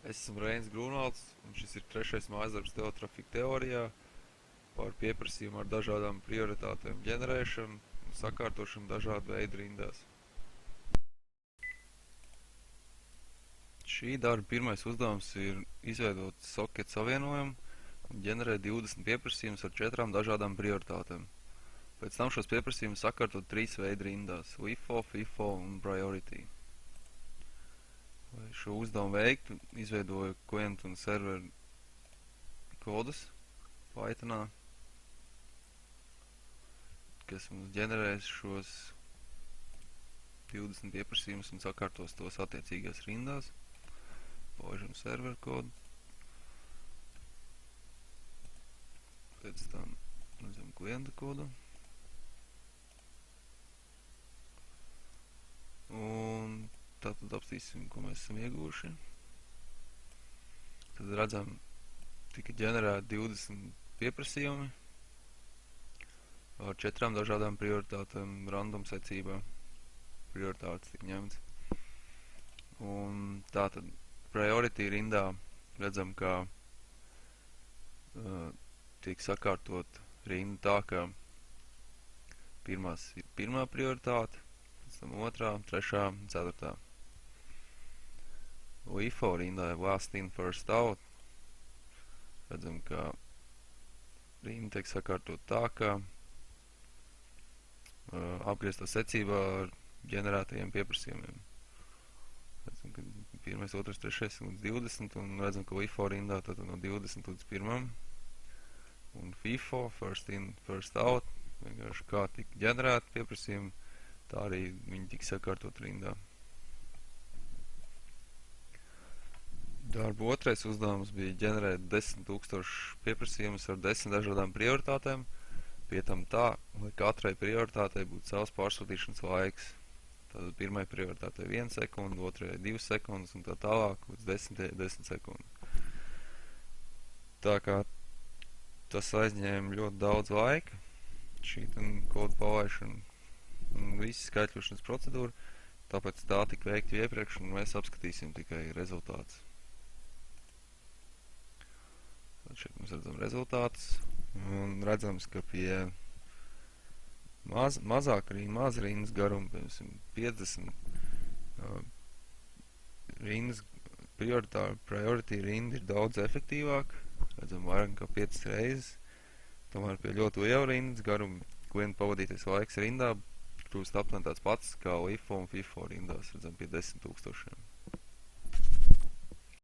Es esmu Reinis Grūnvalds, un šis ir trešais mājasdarbs teotrafika teorijā par pieprasījumu ar dažādām prioritātēm ģenerēšanu un sakārtošanu dažādu veidu rindās. Šī darba pirmais uzdevums ir izveidot socket savienojumu un ģenerēt 20 pieprasījumus ar 4 dažādām prioritātēm. Pēc tam šos pieprasījumus sakārtot 3 veidu rindās – WIFO, FIFO un Priority. Lai šo uzdevumu veiktu, izveidoju klientu un serveru kodus Pythonā, kas mums ģenerēs šos 20 pieprasījumus un sakārtos tos attiecīgās rindās. Paužam serveru kodu. Pēc tam redzam klienta kodu. Un tātad apstīsim, ko mēs esam ieguvuši. Tad redzam, tika ģenerēti 20 pieprasījumi ar 4 dažādām prioritātēm random secībā. Prioritātes tika ņemts. Un tātad priority rindā redzam, ka tiek sakārtot rinda tā, ka pirmā prioritāte, pēc tam 2., 3., 4. WIFO rindā ir last in, first out. Redzam, ka rinda tiek sakārtot tā, ka apgrieztā secībā ar ģenerētajiem pieprasījumiem. Redzam, ka 1., 2., 3. līdz 20, un redzam, ka WIFO rindā tātad no 20 līdz 1. Un FIFO, first in, first out, vienkārši kā tika ģenerēti pieprasījumi, tā arī viņi tika sakārtot rindā. Darba otrais uzdevums bija ģenerēt 10 000 pieprasījumus ar 10 dažādām prioritātēm, pie tam tā, lai katrai prioritātei būtu savs pārsūtīšanas laiks. Tātad pirmai prioritātei 1 sekunde, otrajai 2 sekundes un tā tālāk līdz 10 sekundi. Tā kā tas aizņēma ļoti daudz laika, šī kodu palaišana un visi skaitļošanas procedūra, tāpēc tā tika veikta iepriekš un mēs apskatīsim tikai rezultātus. Tad šeit mēs redzam rezultātus un redzams, ka pie mazāk rindas garuma, piemēram, 50 rindas priority rinda ir daudz efektīvāk, redzam vairāk kā 5 reizes, tomēr pie ļoti liela rindas garuma klienta pavadītais laiks rindā kļūst aptuveni tāds pats kā WIFO un FIFO rindās, redzam pie 10 000.